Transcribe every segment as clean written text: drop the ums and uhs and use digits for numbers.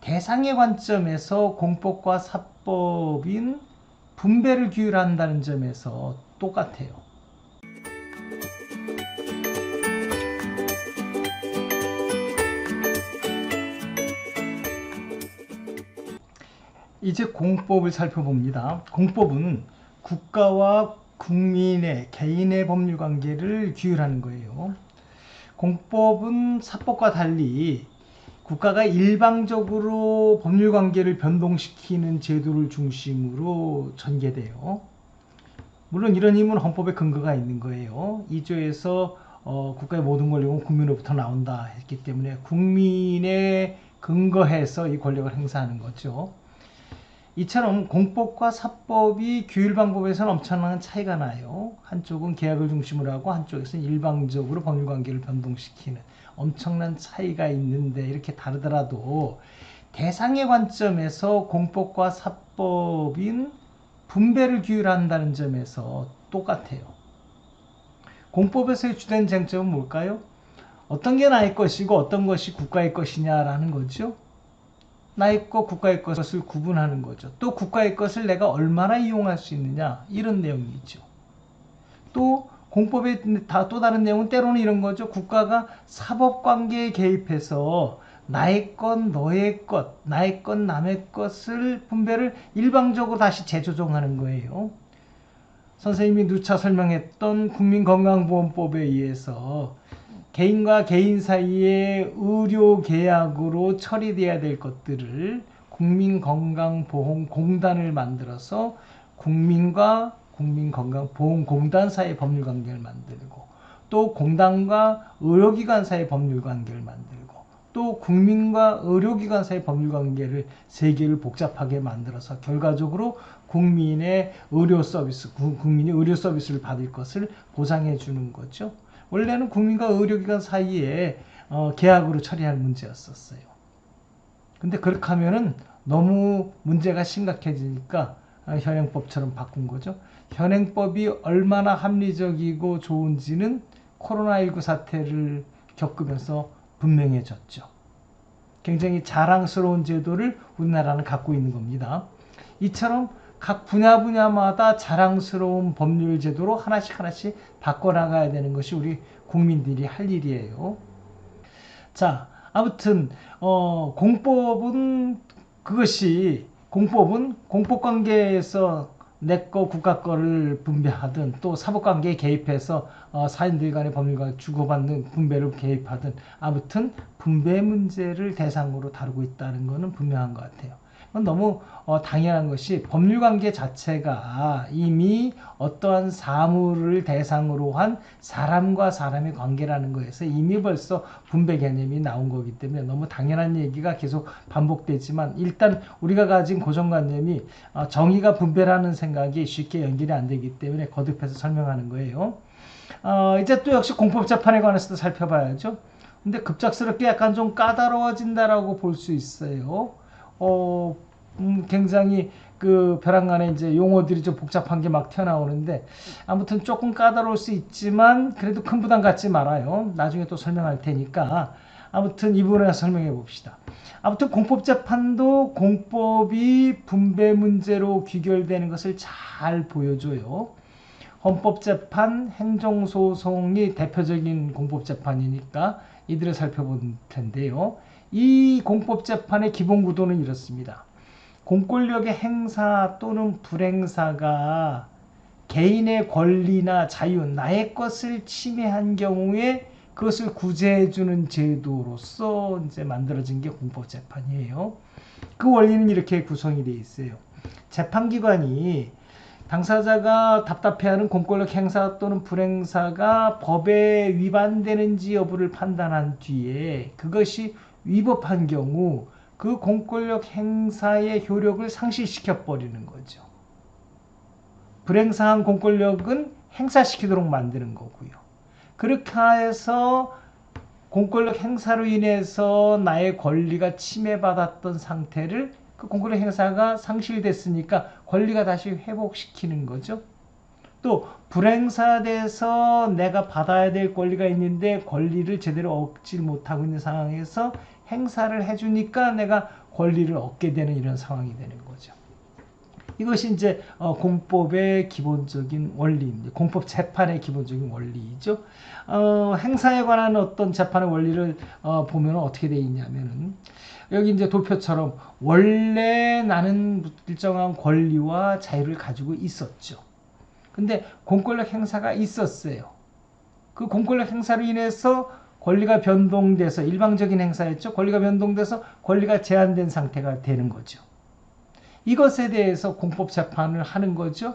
대상의 관점에서 공법과 사법인 분배를 규율한다는 점에서 똑같아요. 이제 공법을 살펴봅니다. 공법은 국가와 국민의 개인의 법률 관계를 규율하는 거예요. 공법은 사법과 달리 국가가 일방적으로 법률 관계를 변동시키는 제도를 중심으로 전개돼요. 물론 이런 힘은 헌법에 근거가 있는 거예요. 2조에서 국가의 모든 권력은 국민으로부터 나온다 했기 때문에 국민에 근거해서 이 권력을 행사하는 거죠. 이처럼 공법과 사법이 규율 방법에서는 엄청난 차이가 나요. 한쪽은 계약을 중심으로 하고 한쪽에서는 일방적으로 법률 관계를 변동시키는 엄청난 차이가 있는데, 이렇게 다르더라도 대상의 관점에서 공법과 사법인 분배를 규율한다는 점에서 똑같아요. 공법에서의 주된 쟁점은 뭘까요? 어떤 게 나의 것이고 어떤 것이 국가의 것이냐라는 거죠. 나의 것, 국가의 것을 구분하는 거죠. 또 국가의 것을 내가 얼마나 이용할 수 있느냐, 이런 내용이죠. 또 공법의 또 다른 내용은 때로는 이런 거죠. 국가가 사법관계에 개입해서 나의 것, 너의 것, 나의 것, 남의 것을 분배를 일방적으로 다시 재조정하는 거예요. 선생님이 누차 설명했던 국민건강보험법에 의해서 개인과 개인 사이에 의료계약으로 처리돼야 될 것들을 국민건강보험공단을 만들어서 국민과 국민건강보험공단 사이의 법률관계를 만들고, 또 공단과 의료기관 사이의 법률관계를 만들고, 또 국민과 의료기관 사이의 법률관계를 세 개를 복잡하게 만들어서 결과적으로 국민의 의료 서비스, 국민이 의료 서비스를 받을 것을 보장해 주는 거죠. 원래는 국민과 의료기관 사이에 계약으로 처리할 문제였었어요. 근데 그렇게 하면은 너무 문제가 심각해지니까 현행법처럼 바꾼 거죠. 현행법이 얼마나 합리적이고 좋은지는 코로나19 사태를 겪으면서 분명해졌죠. 굉장히 자랑스러운 제도를 우리나라는 갖고 있는 겁니다. 이처럼 각 분야마다 자랑스러운 법률 제도로 하나씩 바꿔나가야 되는 것이 우리 국민들이 할 일이에요. 자, 아무튼 공법은 공법관계에서 내 거 국가 거를 분배하든, 또 사법관계에 개입해서 사인들 간의 법률과 주고받는 분배를 개입하든, 아무튼 분배 문제를 대상으로 다루고 있다는 것은 분명한 것 같아요. 너무 당연한 것이, 법률관계 자체가 이미 어떠한 사물을 대상으로 한 사람과 사람의 관계라는 거에서 이미 벌써 분배 개념이 나온 거기 때문에 너무 당연한 얘기가 계속 반복되지만, 일단 우리가 가진 고정관념이 정의가 분배라는 생각이 쉽게 연결이 안 되기 때문에 거듭해서 설명하는 거예요. 이제 또 역시 공법재판에 관해서도 살펴봐야죠. 근데 급작스럽게 약간 좀 까다로워진다라고 볼 수 있어요. 굉장히 그 벼랑 간에 이제 용어들이 좀 복잡한 게 막 튀어나오는데, 아무튼 조금 까다로울 수 있지만 그래도 큰 부담 갖지 말아요. 나중에 또 설명할 테니까 아무튼 이 부분에서 설명해 봅시다. 아무튼 공법재판도 공법이 분배 문제로 귀결되는 것을 잘 보여줘요. 헌법재판, 행정소송이 대표적인 공법재판이니까 이들을 살펴볼 텐데요. 이 공법재판의 기본 구도는 이렇습니다. 공권력의 행사 또는 불행사가 개인의 권리나 자유, 나의 것을 침해한 경우에 그것을 구제해주는 제도로서 이제 만들어진 게 공법재판이에요. 그 원리는 이렇게 구성이 되어 있어요. 재판기관이 당사자가 답답해하는 공권력 행사 또는 불행사가 법에 위반되는지 여부를 판단한 뒤에 그것이 위법한 경우 그 공권력 행사의 효력을 상실시켜 버리는 거죠. 불행사한 공권력은 행사시키도록 만드는 거고요. 그렇게 해서 공권력 행사로 인해서 나의 권리가 침해받았던 상태를 그 공권력 행사가 상실됐으니까 권리가 다시 회복시키는 거죠. 또 불행사돼서 내가 받아야 될 권리가 있는데 권리를 제대로 얻지 못하고 있는 상황에서 행사를 해주니까 내가 권리를 얻게 되는 이런 상황이 되는 거죠. 이것이 이제 공법의 기본적인 원리입니다. 공법 재판의 기본적인 원리이죠. 행사에 관한 어떤 재판의 원리를 보면 어떻게 되어 있냐면은 여기 이제 도표처럼 원래 나는 일정한 권리와 자유를 가지고 있었죠. 근데 공권력 행사가 있었어요. 그 공권력 행사로 인해서 권리가 변동돼서 일방적인 행사였죠. 권리가 변동돼서 권리가 제한된 상태가 되는 거죠. 이것에 대해서 공법 재판을 하는 거죠.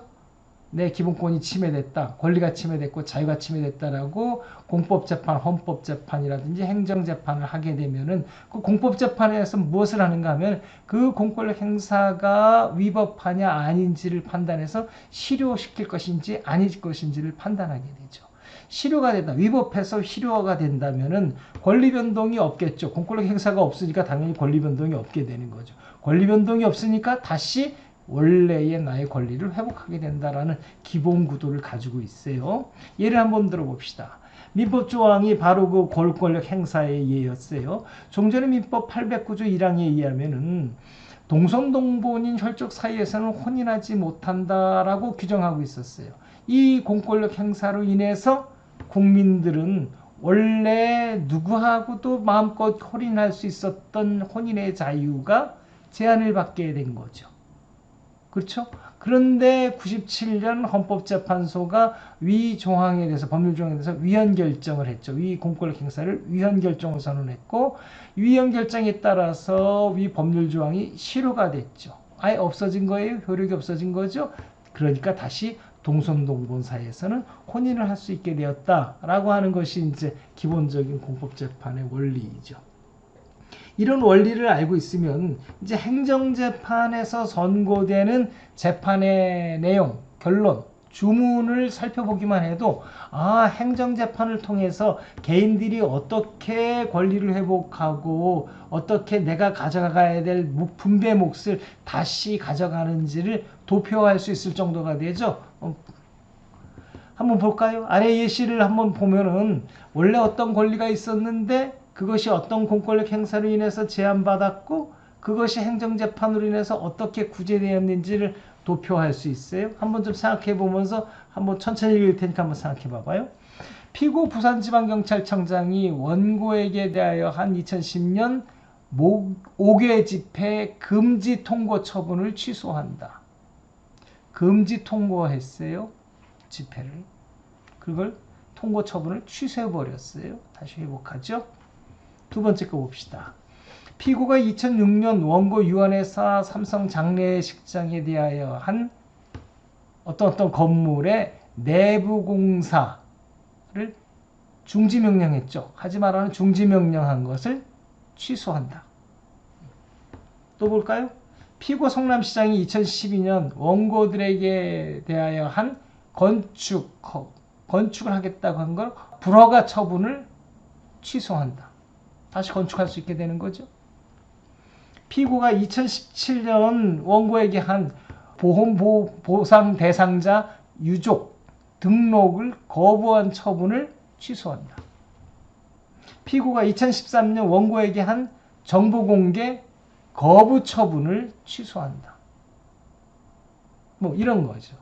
내 기본권이 침해됐다. 권리가 침해됐고 자유가 침해됐다라고 공법재판, 헌법재판이라든지 행정재판을 하게 되면은 그 공법재판에서 무엇을 하는가 하면 그 공권력 행사가 위법하냐 아닌지를 판단해서 실효시킬 것인지 아닐 것인지를 판단하게 되죠. 실효가 된다. 위법해서 실효가 된다면은 권리 변동이 없겠죠. 공권력 행사가 없으니까 당연히 권리 변동이 없게 되는 거죠. 권리 변동이 없으니까 다시 원래의 나의 권리를 회복하게 된다라는 기본 구도를 가지고 있어요. 예를 한번 들어봅시다. 민법 조항이 바로 그 권력 행사의 예였어요. 종전의 민법 809조 1항에 의하면은 동성동본인 혈족 사이에서는 혼인하지 못한다라고 규정하고 있었어요. 이 공권력 행사로 인해서 국민들은 원래 누구하고도 마음껏 혼인할 수 있었던 혼인의 자유가 제한을 받게 된 거죠. 그렇죠? 그런데 97년 헌법재판소가 위 조항에 대해서 법률 조항에 대해서 위헌 결정을 했죠. 위 공권력 행사를 위헌 결정을 선언했고 위헌 결정에 따라서 위 법률 조항이 실효가 됐죠. 아예 없어진 거예요. 효력이 없어진 거죠. 그러니까 다시 동성동본 사이에서는 혼인을 할 수 있게 되었다라고 하는 것이 이제 기본적인 공법재판의 원리이죠. 이런 원리를 알고 있으면 이제 행정재판에서 선고되는 재판의 내용, 결론, 주문을 살펴보기만 해도 행정재판을 통해서 개인들이 어떻게 권리를 회복하고 어떻게 내가 가져가야 될 분배 몫을 다시 가져가는지를 도표할 수 있을 정도가 되죠. 한번 볼까요? 아래 예시를 한번 보면은 원래 어떤 권리가 있었는데 그것이 어떤 공권력 행사로 인해서 제한받았고 그것이 행정재판으로 인해서 어떻게 구제되었는지를 도표할 수 있어요. 한번 좀 생각해 보면서 한번 천천히 읽을 테니까 한번 생각해 봐봐요. 피고 부산지방경찰청장이 원고에게 대하여 한 2010년 5개 집회 금지 통고 처분을 취소한다. 금지 통고했어요. 집회를. 그걸 통고 처분을 취소해버렸어요. 다시 회복하죠. 두 번째 거 봅시다. 피고가 2006년 원고 유한회사 삼성 장례식장에 대하여 한 어떤 건물의 내부 공사를 중지명령했죠. 하지 말라는 중지명령한 것을 취소한다. 또 볼까요? 피고 성남시장이 2012년 원고들에게 대하여 한 건축을 하겠다고 한 걸 불허가 처분을 취소한다. 다시 건축할 수 있게 되는 거죠. 피고가 2017년 원고에게 한 보험 보상 대상자 유족 등록을 거부한 처분을 취소한다. 피고가 2013년 원고에게 한 정보 공개 거부 처분을 취소한다. 뭐 이런 거죠.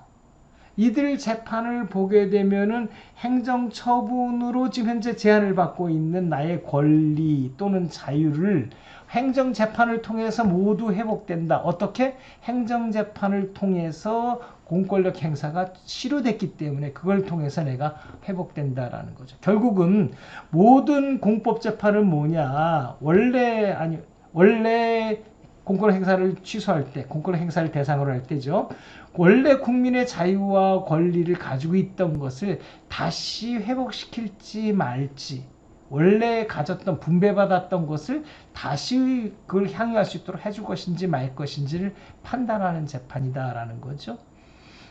이들 재판을 보게 되면은 행정처분으로 지금 현재 제한을 받고 있는 나의 권리 또는 자유를 행정재판을 통해서 모두 회복된다. 어떻게? 행정재판을 통해서 공권력 행사가 실효됐기 때문에 그걸 통해서 내가 회복된다라는 거죠. 결국은 모든 공법재판은 뭐냐? 원래 공권력 행사를 취소할 때, 공권력 행사를 대상으로 할 때죠. 원래 국민의 자유와 권리를 가지고 있던 것을 다시 회복시킬지 말지, 원래 가졌던 분배받았던 것을 다시 그걸 향유할 수 있도록 해줄 것인지 말 것인지를 판단하는 재판이다라는 거죠.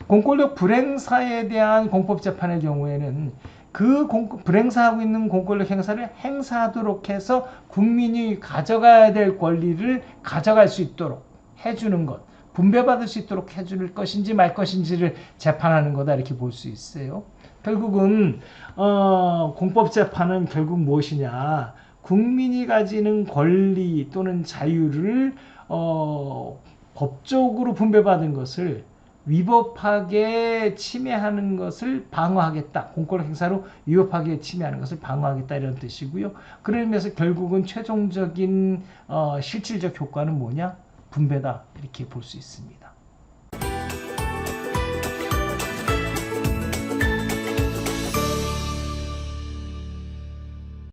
공권력 불행사에 대한 공법재판의 경우에는 그 불행사하고 있는 공권력 행사를 행사하도록 해서 국민이 가져가야 될 권리를 가져갈 수 있도록 해주는 것, 분배받을 수 있도록 해줄 것인지 말 것인지를 재판하는 거다 이렇게 볼 수 있어요. 결국은 공법재판은 결국 무엇이냐? 국민이 가지는 권리 또는 자유를 법적으로 분배받은 것을 위법하게 침해하는 것을 방어하겠다. 공권 행사로 위법하게 침해하는 것을 방어하겠다 이런 뜻이고요. 그런 의미에서 결국은 최종적인 실질적 효과는 뭐냐? 분배다 이렇게 볼 수 있습니다.